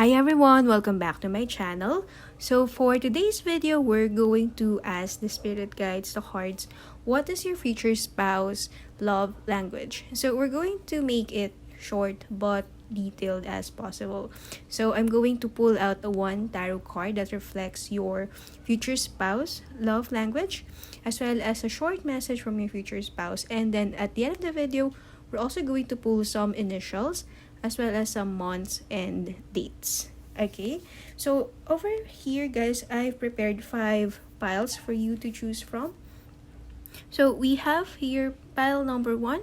Hi everyone, welcome back to my channel. So for today's video, we're going to ask the spirit guides, the cards, what is your future spouse love language? So we're going to make it short but detailed as possible. So I'm going to pull out one tarot card that reflects your future spouse love language, as well as a short message from your future spouse. And then at the end of the video, we're also going to pull some initials as well as some months and dates. Okay, so over here guys, I've prepared 5 piles for you to choose from. So we have here pile number 1,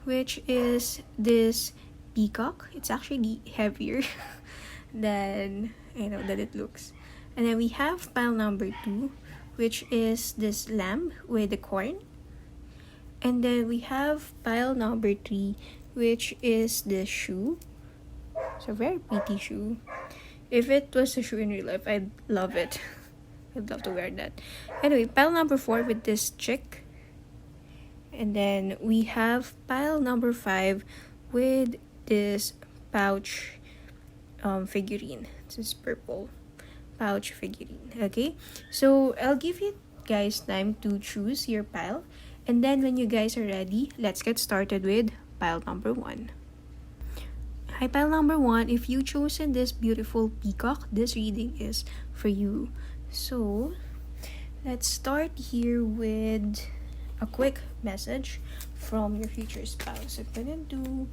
which is this peacock. It's actually heavier than that it looks. And then we have pile number 2, which is this lamb with the corn. And then we have pile number 3, which is the shoe. It's a very pretty shoe. If it was a shoe in real life, I'd love it. I'd love to wear that. Anyway, pile number 4 with this chick. And then we have pile number 5 with this pouch figurine. This is purple pouch figurine. Okay, so I'll give you guys time to choose your pile. And then when you guys are ready, let's get started with pile number 1. Hi, pile number 1. If you chosen this beautiful peacock, this reading is for you. So, let's start here with a quick message from your future spouse. I'm gonna do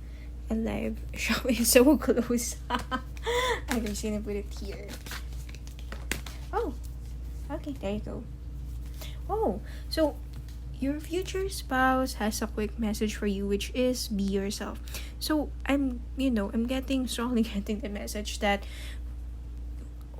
a live show. It's so close. I'm just gonna put it here. Oh, okay, there you go. Oh, so your future spouse has a quick message for you, which is be yourself. So I'm strongly getting the message that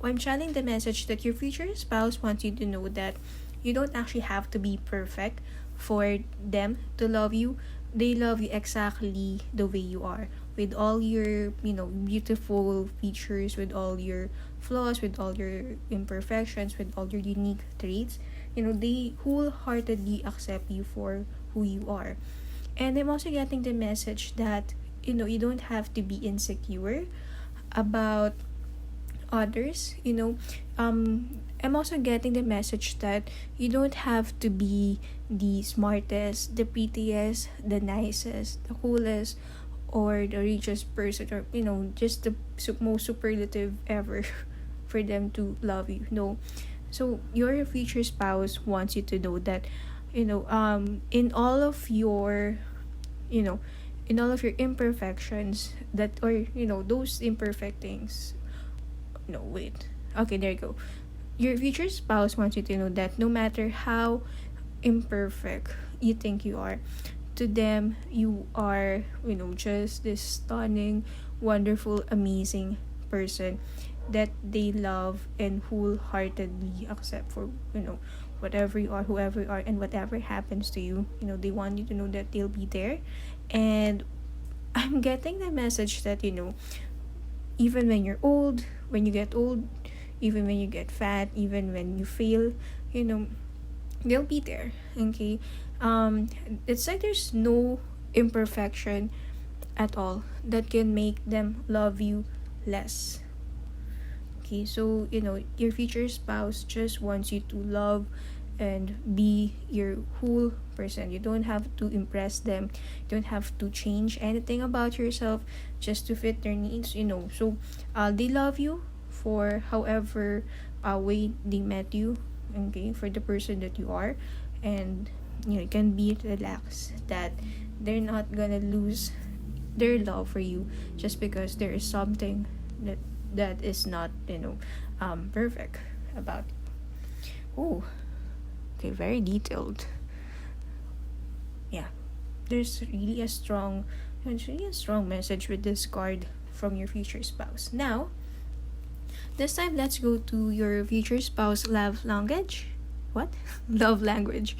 I'm channeling the message that your future spouse wants you to know that you don't actually have to be perfect for them to love you. They love you exactly the way you are, with all your beautiful features, with all your flaws, with all your imperfections, with all your unique traits. They wholeheartedly accept you for who you are. And I'm also getting the message that you don't have to be insecure about others. I'm also getting the message that you don't have to be the smartest, the prettiest, the nicest, the coolest, or the richest person, or just the most superlative ever for them to love you. No. So your future spouse wants you to know that in all of your imperfections, that, or those imperfect things. No, wait. Okay, there you go. Your future spouse wants you to know that no matter how imperfect you think you are, to them you are just this stunning, wonderful, amazing person that they love and wholeheartedly accept for whatever you are, whoever you are, and whatever happens to you. They want you to know that they'll be there. And I'm getting the message that even when you're old, when you get old, even when you get fat, even when you fail, they'll be there. Okay, it's like there's no imperfection at all that can make them love you less. Okay, so your future spouse just wants you to love and be your whole person. You don't have to impress them. You don't have to change anything about yourself just to fit their needs. So they love you for however way they met you. Okay, for the person that you are, and you can be relaxed that they're not gonna lose their love for you just because there is something that is not perfect about it. Oh, okay, very detailed. Yeah, there's really a strong message with this card from your future spouse. Now, this time let's go to your future spouse love language. What? Love language.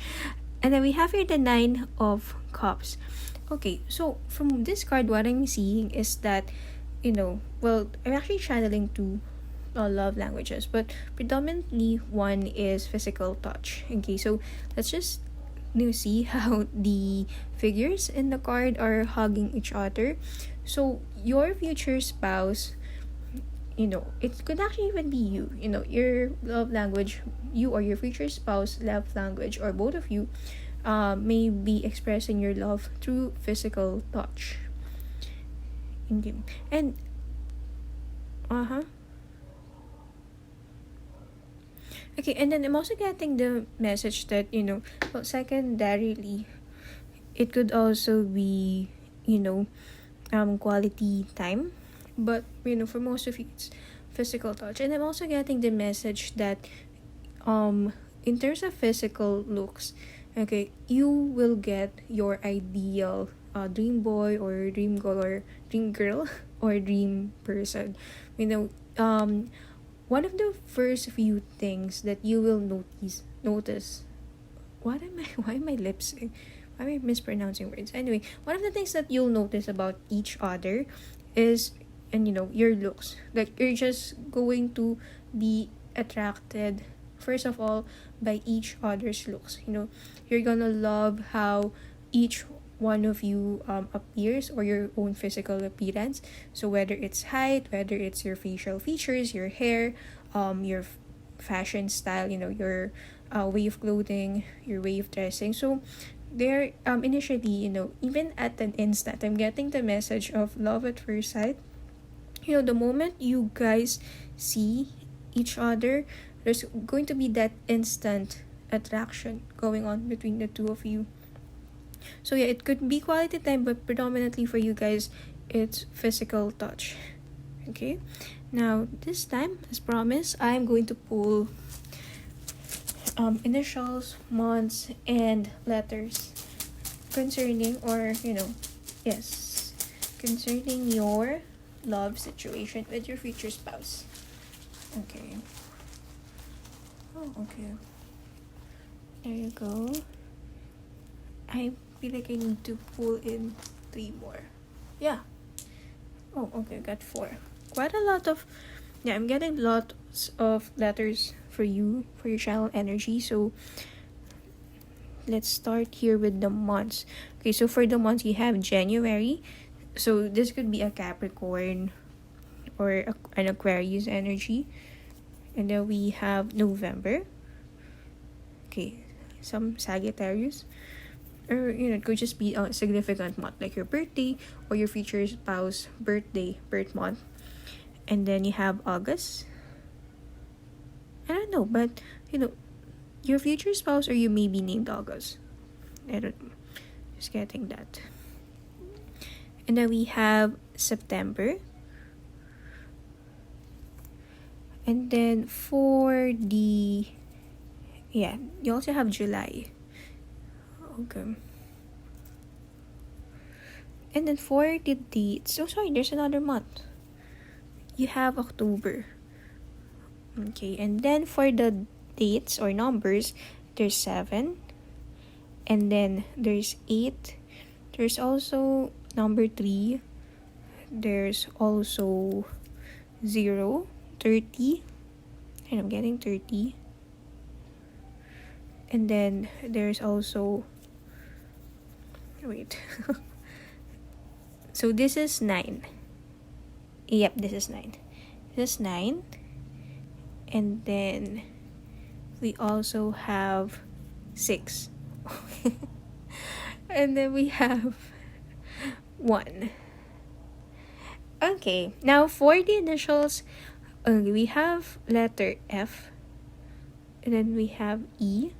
And then we have here the 9 of Cups. Okay, so from this card, what I'm seeing is that I'm actually channeling 2 love languages, but predominantly one is physical touch. Okay, so let's just see how the figures in the card are hugging each other. So your future spouse it could actually even be you, your love language, you or your future spouse love language, or both of you may be expressing your love through physical touch. Okay. And okay, and then I'm also getting the message that, well, secondarily, it could also be, quality time. But, for most of you, it's physical touch. And I'm also getting the message that, in terms of physical looks, okay, you will get your ideal dream boy or dream girl or dream girl or dream person. One of the first few things that you will notice. Why am I why am I mispronouncing words? Anyway, one of the things that you'll notice about each other is, and your looks. Like, you're just going to be attracted, first of all, by each other's looks. You're gonna love how each one of you appears, or your own physical appearance. So whether it's height, whether it's your facial features, your hair, your fashion style, your way of clothing, your way of dressing. So there, initially, even at an instant, I'm getting the message of love at first sight. The moment you guys see each other, there's going to be that instant attraction going on between the two of you. So yeah, it could be quality time, but predominantly for you guys, it's physical touch. Okay, now this time, as promised, I'm going to pull initials, months, and letters concerning, or concerning your love situation with your future spouse. Okay. Oh, okay. There you go. I feel like I need to pull in 3 more. Yeah. Oh, okay. Got 4. Quite a lot of... Yeah, I'm getting lots of letters for you, for your channel energy. So, let's start here with the months. Okay, so for the months, you have January. So, this could be a Capricorn or an Aquarius energy. And then we have November. Okay, some Sagittarius. Or, it could just be a significant month, like your birthday or your future spouse birth month. And then you have August. I don't know, but, your future spouse or you may be named August. I don't know. Just getting that. And then we have September. And then for the... Yeah, you also have July. Okay. And then for the dates... Oh, sorry, there's another month. You have October. Okay, and then for the dates or numbers, there's 7. And then there's 8. There's also number 3. There's also 0, 30. And I'm getting 30. And then there's also... Wait. So this is 9. Yep, this is 9. This is 9. And then we also have 6. And then we have 1. Okay, now for the initials, we have letter F. And then we have E.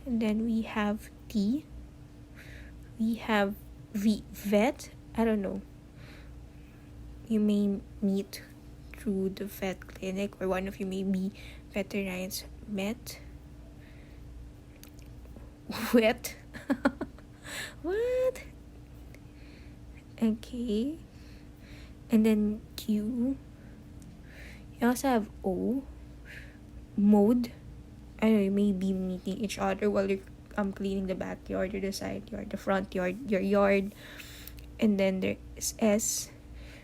And then we have T. We have V. Vet. I don't know. You may meet through the vet clinic, or one of you may be veterinarians. Met. Wet. What? Okay. And then Q. You also have O. Mode. I don't know, you may be meeting each other while you're cleaning the backyard or the side yard, the front yard, your yard. And then there's S.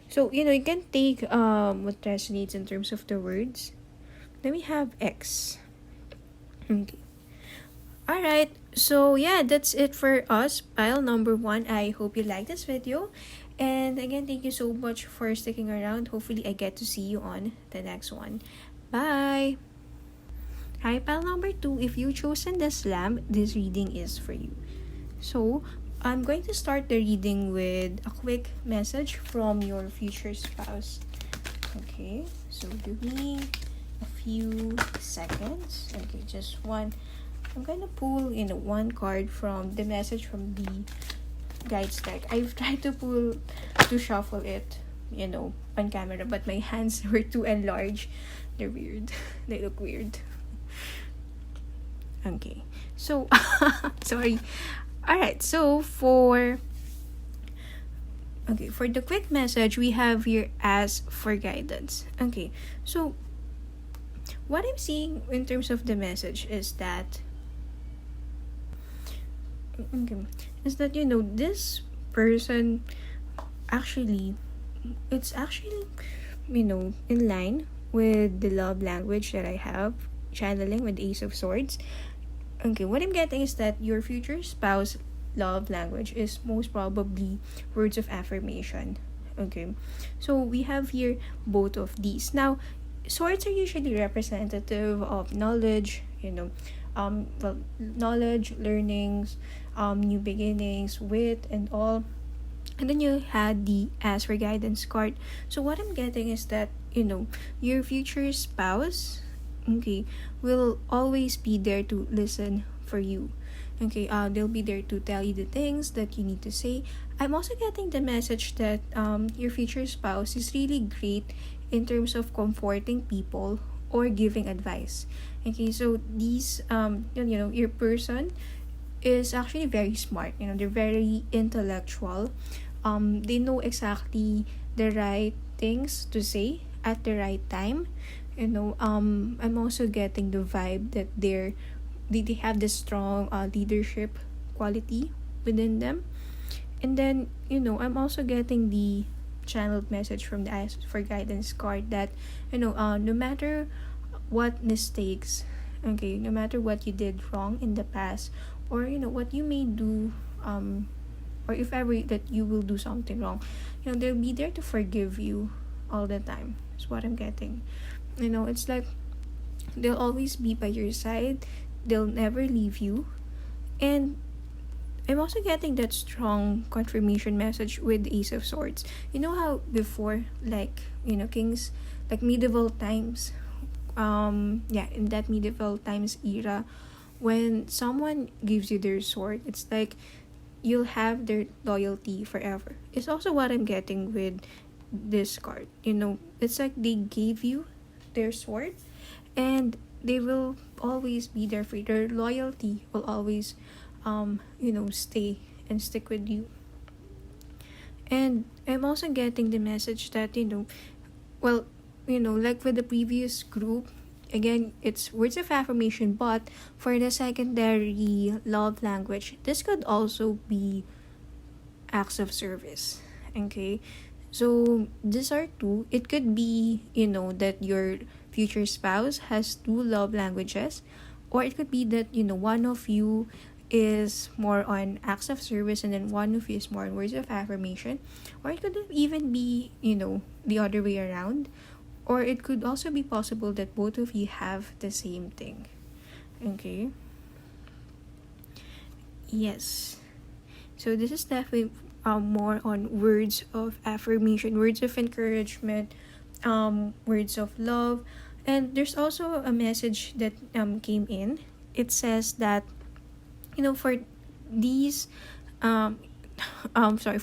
So, you can take what resonates in terms of the words. Then we have X. Okay. Alright. So, yeah, that's it for us. Pile number 1. I hope you like this video. And again, thank you so much for sticking around. Hopefully, I get to see you on the next one. Bye! Hi, pal number 2. If you chosen the slam, this reading is for you. So, I'm going to start the reading with a quick message from your future spouse. Okay, so give me a few seconds. Okay, just one. I'm gonna pull one card from the message from the guides deck. I've tried to shuffle it, on camera, but my hands were too enlarged. They're weird. They look weird. Okay, so sorry. Alright, so for the quick message, we have here as for guidance. Okay, so what I'm seeing in terms of the message is that this person actually, it's actually in line with the love language that I have, channeling with Ace of Swords. Okay, what I'm getting is that your future spouse love language is most probably words of affirmation. Okay, so we have here both of these. Now, swords are usually representative of knowledge, knowledge, learnings, new beginnings, wit, and all. And then you had the ask for guidance card. So what I'm getting is that your future spouse, will always be there to listen for you. Okay, they'll be there to tell you the things that you need to say. I'm also getting the message that your future spouse is really great in terms of comforting people or giving advice. Okay, so these your person is actually very smart. They're very intellectual. They know exactly the right things to say at the right time. I'm also getting the vibe that they have this strong leadership quality within them. And then I'm also getting the channeled message from the Ask for Guidance card that no matter what mistakes, no matter what you did wrong in the past, or what you may do, or if ever that you will do something wrong, they'll be there to forgive you all the time. That's what I'm getting. It's like they'll always be by your side. They'll never leave you. And I'm also getting that strong confirmation message with the Ace of Swords. You know how before, kings, like medieval times, in that medieval times era, when someone gives you their sword, it's like you'll have their loyalty forever. It's also what I'm getting with this card. It's like they gave you their sword, and they will always be there for you. Their loyalty will always stay and stick with you. And I'm also getting the message that like with the previous group, again, it's words of affirmation, but for the secondary love language, this could also be acts of service. Okay, so these are two. It could be that your future spouse has two love languages, or it could be that one of you is more on acts of service and then one of you is more on words of affirmation, or it could even be the other way around, or it could also be possible that both of you have the same thing. Okay, yes, so this is definitely more on words of affirmation, words of encouragement, words of love. And there's also a message that came in. It says that for these for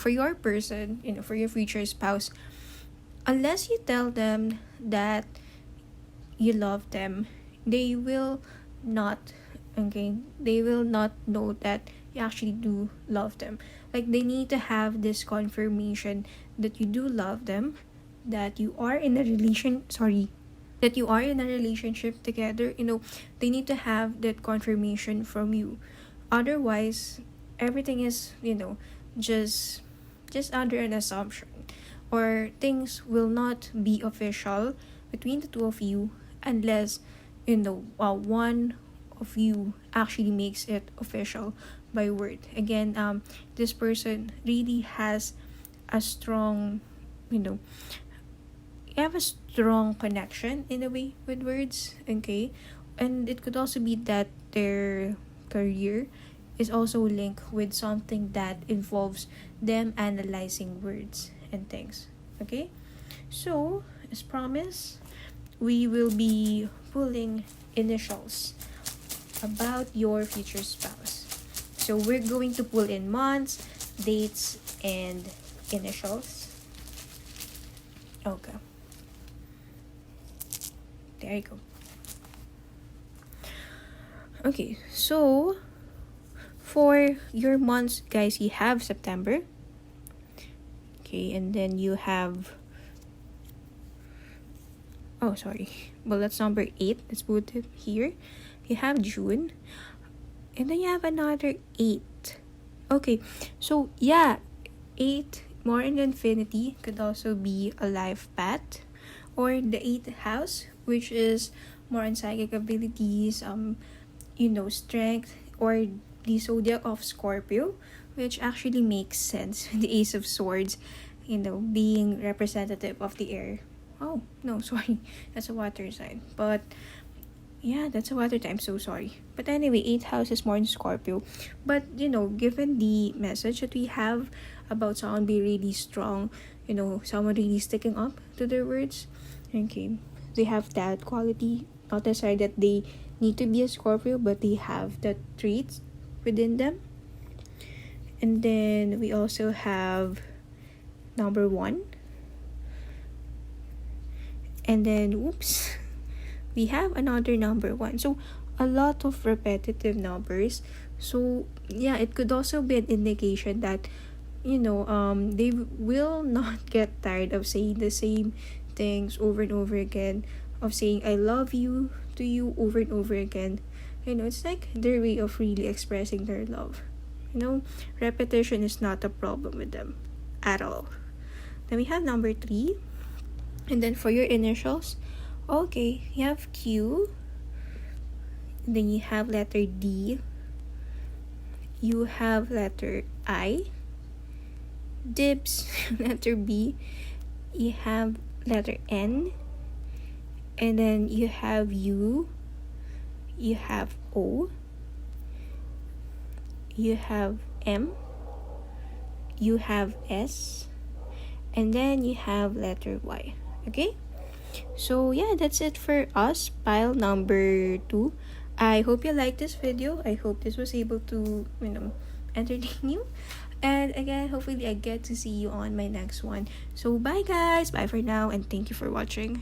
your person, for your future spouse, unless you tell them that you love them, they will not know that you actually do love them. Like, they need to have this confirmation that you do love them, that you are in a relationship together. They need to have that confirmation from you. Otherwise, everything is just under an assumption, or things will not be official between the two of you unless one of you actually makes it official by word. Again, this person really has a strong, you know, you have a strong connection in a way with words, okay? And it could also be that their career is also linked with something that involves them analyzing words and things, okay? So, as promised, we will be pulling initials about your future spouse. So, we're going to pull in months, dates, and initials. Okay. There you go. Okay, so for your months, guys, you have September. Okay, and then you have, oh, sorry. Well, that's number 8. Let's put it here. You have June. And then you have another 8. Okay, so yeah, 8, more in infinity, could also be a life path. Or the 8th house, which is more on psychic abilities, strength, or the zodiac of Scorpio, which actually makes sense. The Ace of Swords, being representative of the air. Oh, no, sorry. That's a water sign. But, yeah, that's a water type. I'm so sorry. But anyway, 8th house is more in Scorpio. But, given the message that we have about someone being really strong, someone really sticking up to their words, okay, they have that quality. Not necessarily that they need to be a Scorpio, but they have that traits within them. And then we also have number 1. And then, oops, we have another number 1. So, a lot of repetitive numbers. So, yeah, it could also be an indication that, they will not get tired of saying the same things over and over again, of saying I love you to you over and over again. It's like their way of really expressing their love. Repetition is not a problem with them at all. Then we have number 3. And then for your initials, okay, you have Q. And then you have letter D. You have letter I. Dibs, letter B. You have letter N. And then you have U. You have O. You have M. You have S. And then you have letter Y. Okay? So yeah, that's it for us. Pile number 2. I hope you liked this video. I hope this was able to, entertain you. And again, hopefully I get to see you on my next one. So bye guys. Bye for now, and thank you for watching.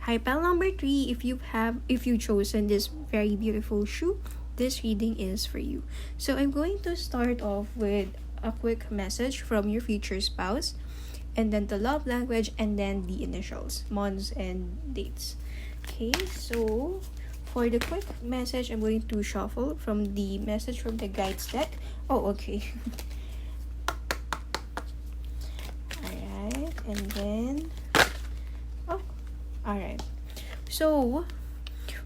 Hi, pile number 3. If you've chosen this very beautiful shoe, this reading is for you. So I'm going to start off with a quick message from your future spouse, and then the love language, and then the initials, months and dates. Okay, so for the quick message, I'm going to shuffle from the message from the guides deck. Oh, okay. Alright, and then alright. So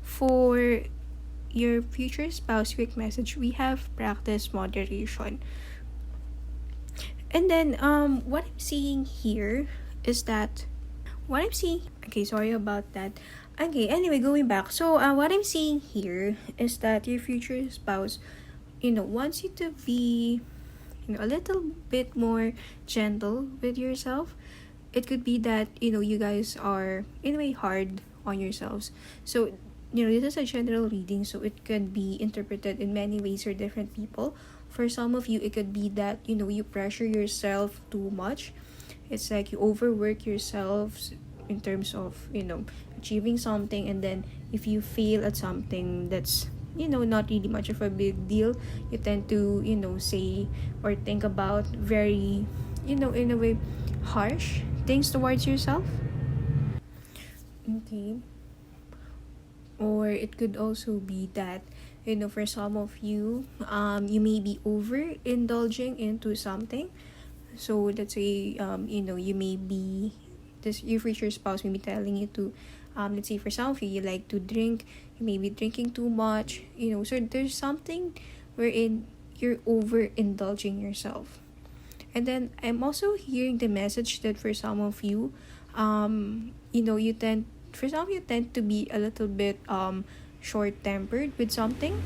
for your future spouse quick message, we have practice moderation. And then what I'm seeing here is that okay, sorry about that. Okay, anyway, going back. So what I'm seeing here is that your future spouse, wants you to be, a little bit more gentle with yourself. It could be that, you guys are, in a way, hard on yourselves. So, this is a general reading, so it can be interpreted in many ways for different people. For some of you, it could be that, you pressure yourself too much. It's like you overwork yourselves in terms of, achieving something. And then if you fail at something that's, not really much of a big deal, you tend to, say or think about very, in a way, harsh things towards yourself. Okay. Or it could also be that, for some of you, you may be overindulging into something. So let's say, you may be, your future spouse may be telling you to, let's say for some of you, you like to drink, you may be drinking too much, so there's something wherein you're overindulging yourself. And then I'm also hearing the message that for some of you, you know, for some of you tend to be a little bit short tempered with something,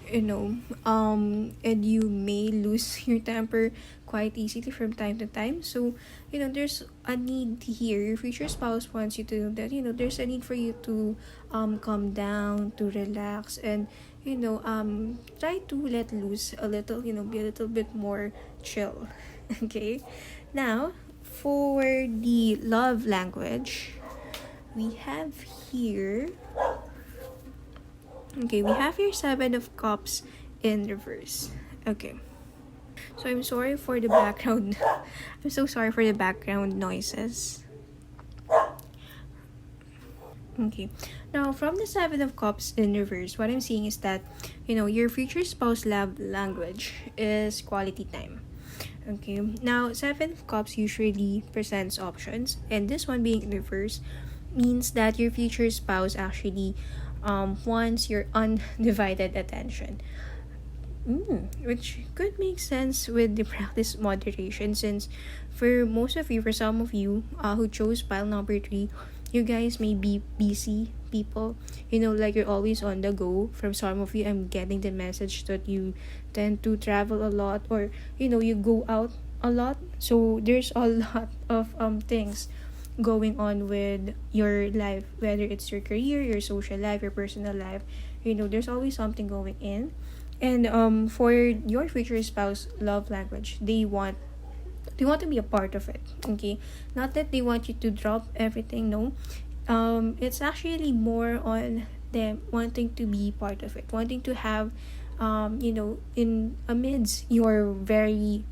you know, and you may lose your temper quite easily from time to time. So, you know, there's a need here. Your future spouse wants you to know that, you know, there's a need for you to calm down, to relax, and, you know, try to let loose a little, you know, be a little bit more chill. Okay. Now, for the love language, we have here, okay, we have here Seven of Cups in reverse. Okay. So I'm sorry for the background. I'm so sorry for the background noises. Okay. Now, from the Seven of Cups in reverse, what I'm seeing is that, you know, your future spouse love language is quality time. Okay. Now, Seven of Cups usually presents options, and this one being in reverse means that your future spouse actually wants your undivided attention. Which could make sense with the practice moderation, since for most of you, for some of you who chose pile number 3, you guys may be busy people, you know, like you're always on the go. From some of you, I'm getting the message that you tend to travel a lot, or, you know, you go out a lot. So there's a lot of things going on with your life, whether it's your career, your social life, your personal life. You know, there's always something going in. And for your future spouse love language, they want to be a part of it. Okay, not that they want you to drop everything. No, it's actually more on them wanting to be part of it, wanting to have, you know, in amidst your very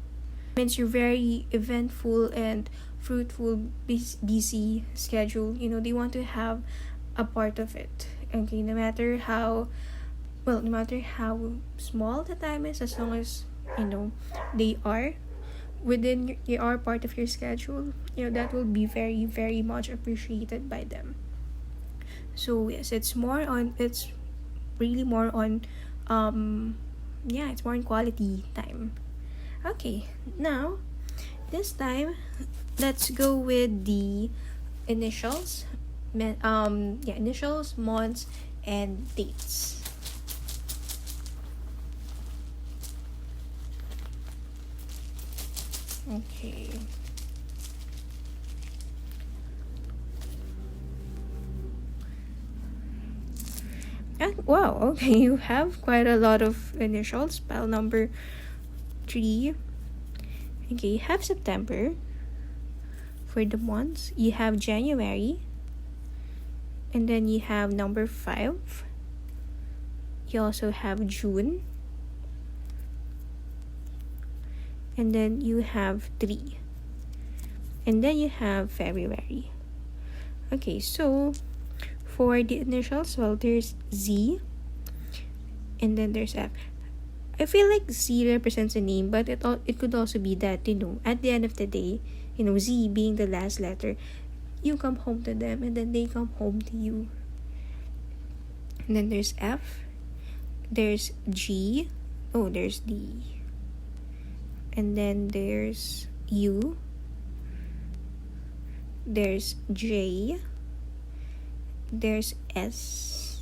eventful and fruitful busy schedule, you know, they want to have a part of it. Okay, no matter how small the time is, as long as, you know, they are within you are part of your schedule, you know, that will be very, very much appreciated by them. So yes, it's really more on it's more on quality time. Okay, now this time let's go with the initials, initials, months, and dates. Okay. And wow, okay, you have quite a lot of initials. Pile number 3. Okay, you have September. For the months, you have January. And then you have number 5. You also have June. And then you have 3. And then you have February. Okay, so for the initials, well, there's Z. And then there's F. I feel like Z represents a name, but it could also be that, you know, at the end of the day, you know, Z being the last letter, you come home to them and then they come home to you. And then there's F. There's G. Oh, there's D. And then there's U. There's J. There's S.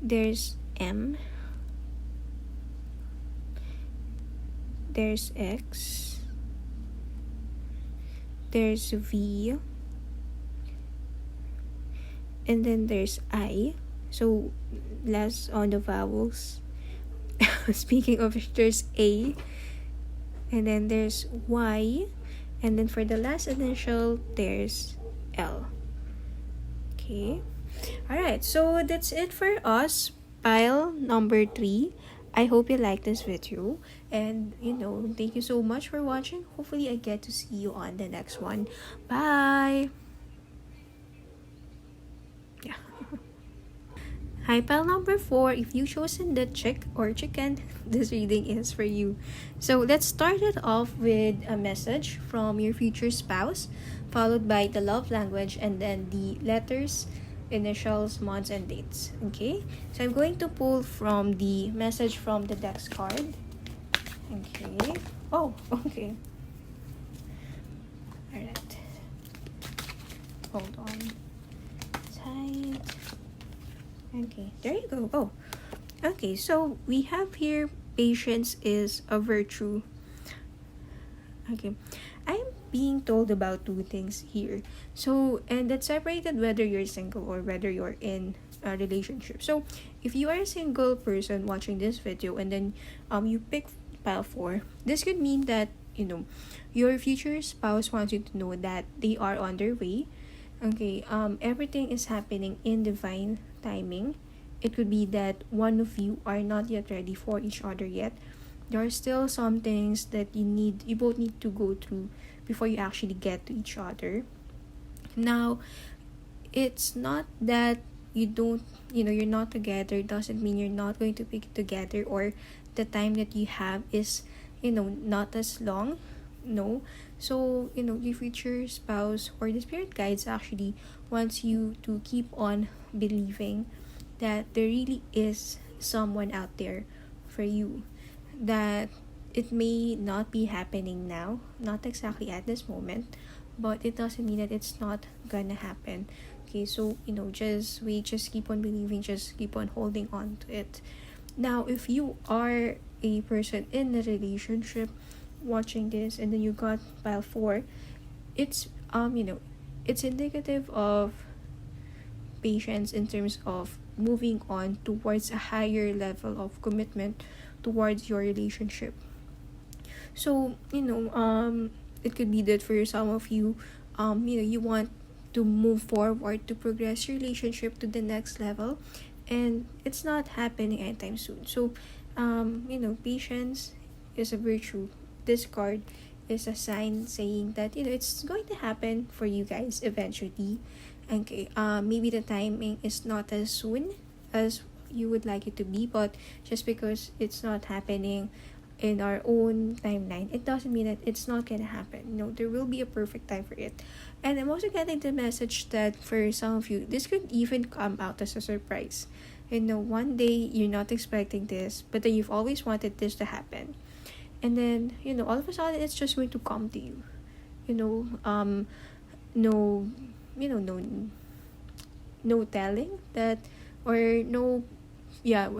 There's M. There's X. There's V. And then there's I. So last on the vowels. Speaking of which, there's A. And then there's Y. And then for the last initial, there's L. Okay. Alright, so that's it for us. Pile number 3. I hope you like this video. And, you know, thank you so much for watching. Hopefully, I get to see you on the next one. Bye! Yeah. Hi, pile number 4. If you chosen the chick or chicken, this reading is for you. So, let's start it off with a message from your future spouse, followed by the love language, and then the letters, initials, months, and dates. Okay? So, I'm going to pull from the message from the dex card. Okay. Oh, okay. Alright. Hold on. Tight. Okay, there you go. Oh, okay. So we have here patience is a virtue. Okay, I'm being told about two things here. So, and that's separated whether you're single or whether you're in a relationship. So, if you are a single person watching this video and then you pick pile 4, this could mean that your future spouse wants you to know that they are on their way. Okay, everything is happening in divine timing. It could be that one of you are not yet ready for each other yet. There are still some things that you both need to go through before you actually get to each other. Now, it's not that you're not together doesn't mean you're not going to be together, or the time that you have is not as long. No. So your future spouse or the spirit guides actually wants you to keep on believing that there really is someone out there for you, that it may not be happening now, not exactly at this moment, but it doesn't mean that it's not gonna happen. Okay, so just keep on believing, just keep on holding on to it. Now, if you are a person in a relationship watching this and then you got pile 4, it's it's indicative of patience in terms of moving on towards a higher level of commitment towards your relationship. So it could be that for some of you, you want to move forward to progress your relationship to the next level, and it's not happening anytime soon. So patience is a virtue. This card is a sign saying that it's going to happen for you guys eventually. Okay, maybe the timing is not as soon as you would like it to be, but just because it's not happening in our own timeline, it doesn't mean that it's not gonna happen. There will be a perfect time for it. And I'm also getting the message that for some of you, this could even come out as a surprise. One day you're not expecting this, but then you've always wanted this to happen, and then all of a sudden it's just going to come to you. No, no telling that, or no, there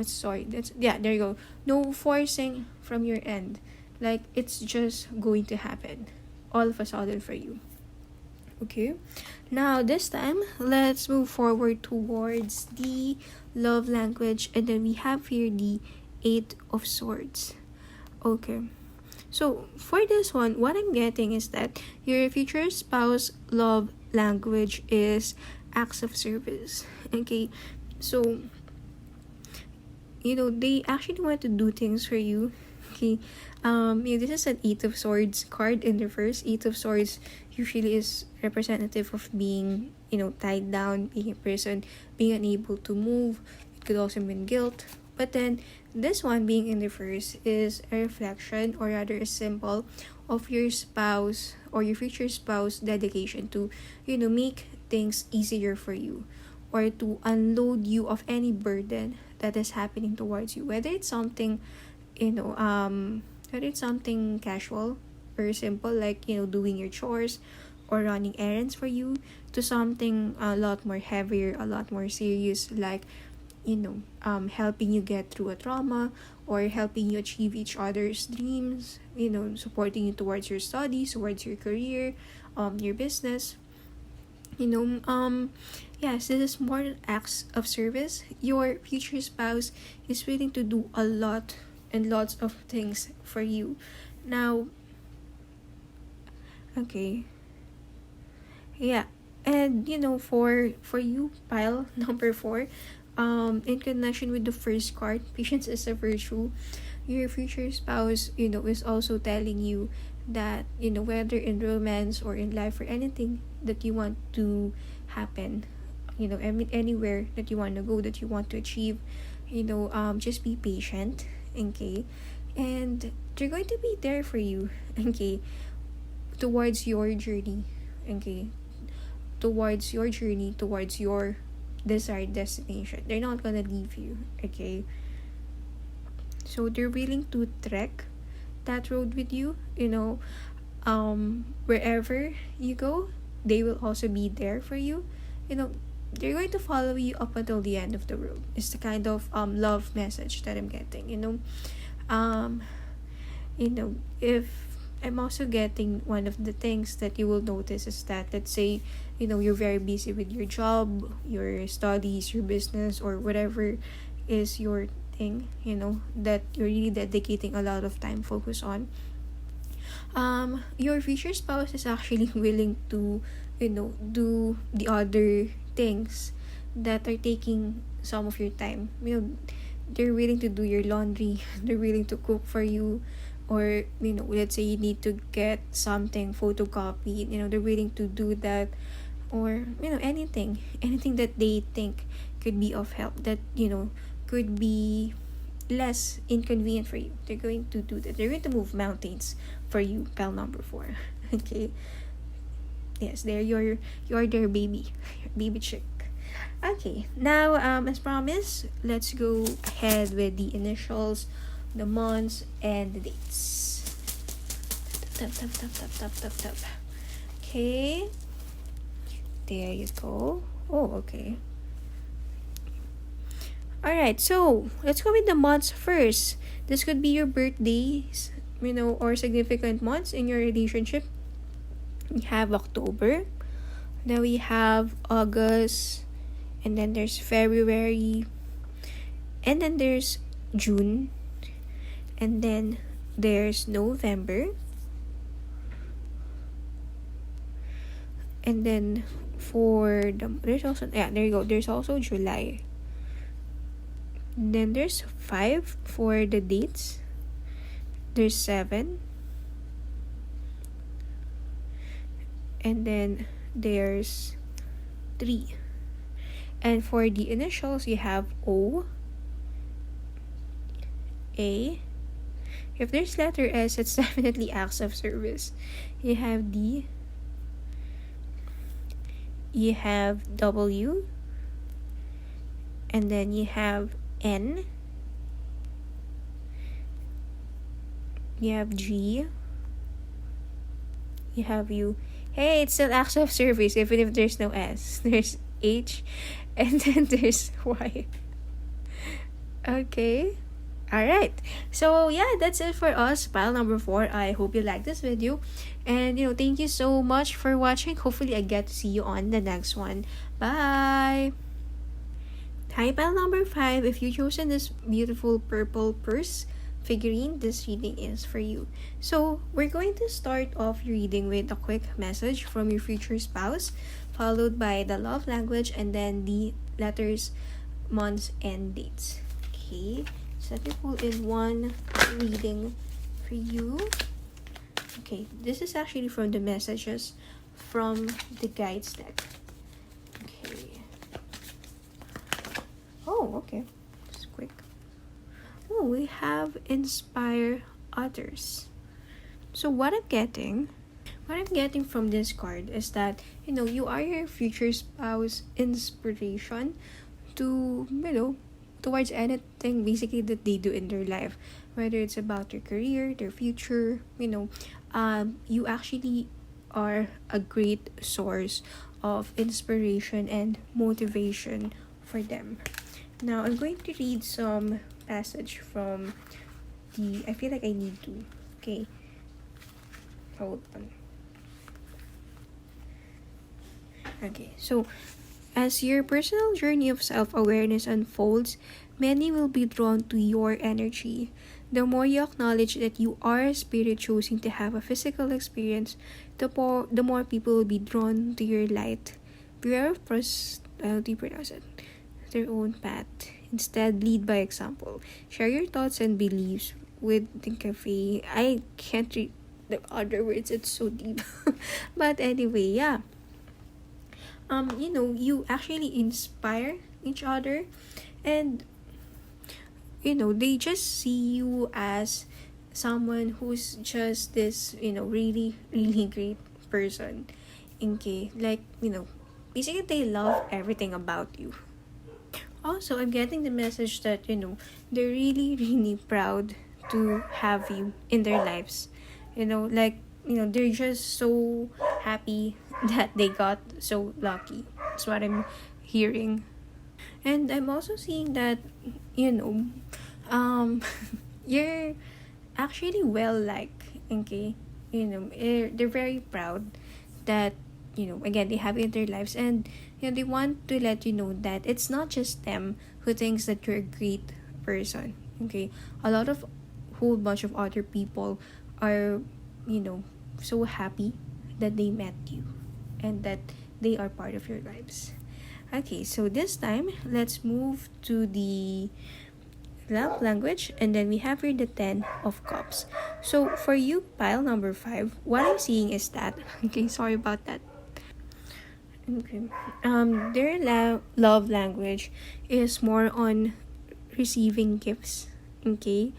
you go, no forcing from your end, like it's just going to happen all of a sudden for you. Okay, now this time let's move forward towards the love language, and then we have here the 8 of Swords. Okay, so for this one, what I'm getting is that your future spouse love language is acts of service. Okay, so they actually want to do things for you. Okay, this is an 8 of Swords card in reverse. 8 of Swords usually is representative of being tied down, being a person, being unable to move. It could also mean guilt, but then this one being in reverse is a reflection, or rather a symbol of your spouse or your future spouse dedication to make things easier for you, or to unload you of any burden that is happening towards you, whether it's something whether it's something casual or simple, like doing your chores or running errands for you, to something a lot more heavier, a lot more serious, like helping you get through a trauma, or helping you achieve each other's dreams, supporting you towards your studies, towards your career, your business. Yes, this is more than acts of service. Your future spouse is willing to do a lot and lots of things for you. Now, okay, yeah, and for you, pile number 4, in connection with the first card, patience is a virtue. Your future spouse is also telling you that whether in romance or in life or anything that you want to happen, anywhere that you want to go, that you want to achieve, just be patient. Okay, and they're going to be there for you. Okay, towards your journey. Okay, towards your journey, towards your desired destination. They're not gonna leave you. Okay, so they're willing to trek that road with you. Wherever you go, they will also be there for you. They're going to follow you up until the end of the road. It's the kind of love message that I'm getting. Um if I'm also getting, one of the things that you will notice is that, let's say, you're very busy with your job, your studies, your business, or whatever is your thing, that you're really dedicating a lot of time focus on. Your future spouse is actually willing to, do the other things that are taking some of your time. They're willing to do your laundry, they're willing to cook for you, or let's say you need to get something photocopied, they're willing to do that, or anything that they think could be of help, that could be less inconvenient for you. They're going to do that. They're going to move mountains for you, pal number 4. Okay, yes, you're their baby, your baby chick. Okay, now as promised, let's go ahead with the initials, the months, and the dates. Tap tap tap tap tap tap tap. Okay, there you go. Oh, okay. Alright, so let's go with the months first. This could be your birthdays, or significant months in your relationship. We have October, then we have August, and then there's February, and then there's June, and then there's November, and then there's also July. Then there's 5 for the dates. There's 7. And then there's 3. And for the initials, you have O, A. If there's letter S, it's definitely acts of service. You have D. You have W. And then you have N. You have G. You have U. Hey, it's still acts of service even if there's no S. There's H. And then there's Y. Okay. Alright. So yeah, that's it for us, pile number 4. I hope you liked this video. And thank you so much for watching. Hopefully I get to see you on the next one. Bye! Hi, pile number 5. If you've chosen this beautiful purple purse figurine, this reading is for you. So, we're going to start off your reading with a quick message from your future spouse, followed by the love language, and then the letters, months, and dates. Okay, so let me pull in one reading for you. Okay, this is actually from the messages from the guides deck. Okay. Oh, okay. It's quick. Oh, we have inspire others. So what I'm getting from this card is that, you are your future spouse inspiration to, towards anything basically that they do in their life. Whether it's about their career, their future, you actually are a great source of inspiration and motivation for them. Now, I'm going to read some passage from I feel like I need to. Okay. Hold on. Okay, so as your personal journey of self-awareness unfolds, many will be drawn to your energy. The more you acknowledge that you are a spirit choosing to have a physical experience, the more people will be drawn to your light. Beware of their own path. Instead, lead by example. Share your thoughts and beliefs with the cafe. I can't read the other words, it's so deep. But anyway, yeah. You actually inspire each other, and they just see you as someone who's just this, really, really great person. Okay, basically they love everything about you. Also, I'm getting the message that, they're really, really proud to have you in their lives. Like, they're just so happy that they got so lucky. That's what I'm hearing. And I'm also seeing that, you know, um, you're actually well liked, okay? They're very proud that, again, they have it in their lives, and, they want to let you know that it's not just them who thinks that you're a great person, okay? A lot of whole bunch of other people are, so happy that they met you and that they are part of your lives. Okay, so this time, let's move to the love language, and then we have here the 10 of cups. So for you, pile number 5, what I'm seeing is that, okay, sorry about that. Okay, their love language is more on receiving gifts, okay?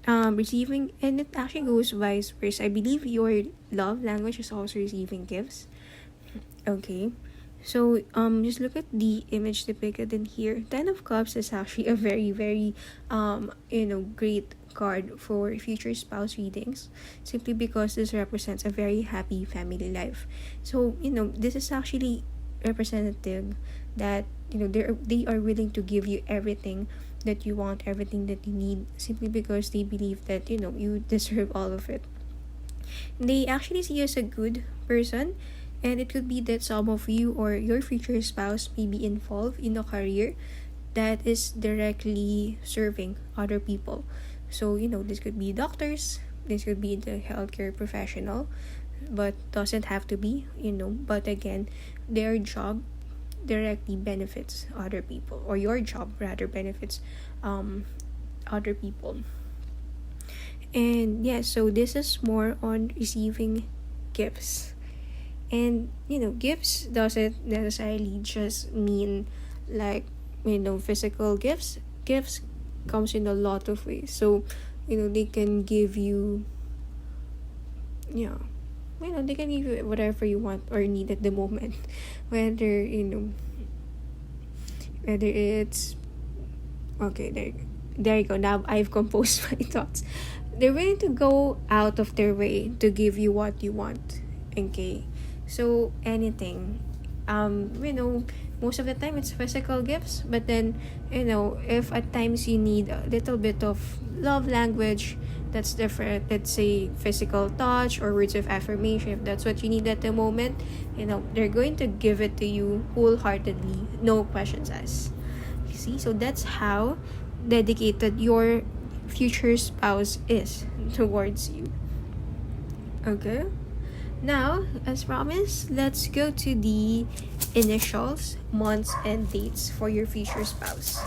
Receiving, and it actually goes vice versa. I believe your love language is also receiving gifts, okay? So just look at the image depicted in here. 10 of Cups is actually a very, very great card for future spouse readings, simply because this represents a very happy family life. So, this is actually representative that, they are willing to give you everything that you want, everything that you need, simply because they believe that, you deserve all of it. They actually see you as a good person, and it could be that some of you or your future spouse may be involved in a career that is directly serving other people. So, this could be doctors, this could be the healthcare professional, but doesn't have to be, but again, their job directly benefits other people, or your job rather benefits other people. And yeah, so this is more on receiving gifts. And gifts doesn't necessarily just mean like physical gifts. Gifts comes in a lot of ways. So they can give you, they can give you whatever you want or need at the moment. Whether whether it's okay, there you go. Now I've composed my thoughts. They're willing to go out of their way to give you what you want, okay? So anything, most of the time it's physical gifts, but then if at times you need a little bit of love language that's different, let's say physical touch or words of affirmation, if that's what you need at the moment, they're going to give it to you wholeheartedly, no questions asked. You see, so that's how dedicated your future spouse is towards you. Okay, now as promised, let's go to the initials, months, and dates for your future spouse.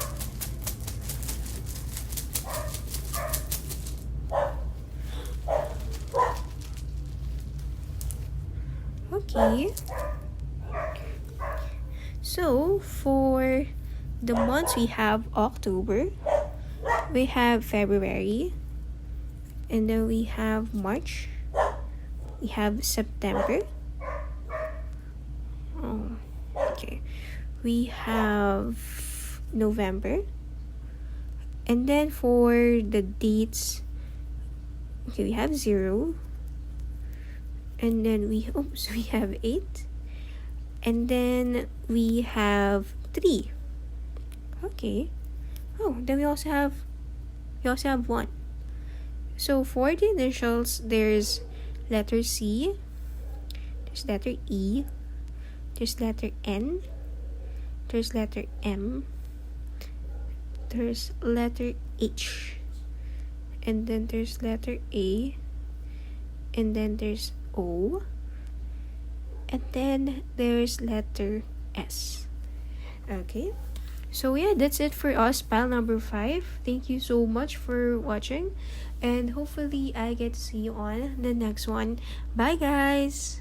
Okay, so for the months, we have October, we have February, and then we have March, we have September, okay, we have November, and then for the dates, okay, we have 0, and then we have 8, and then we have 3. Okay. Oh, then we also have 1. So for the initials, there's letter C, there's letter E, there's letter N, there's letter M, there's letter H, and then there's letter A, and then there's O, and then there's letter S. Okay, so yeah, that's it for us, pile number 5. Thank you so much for watching, and hopefully I get to see you on the next one. Bye guys.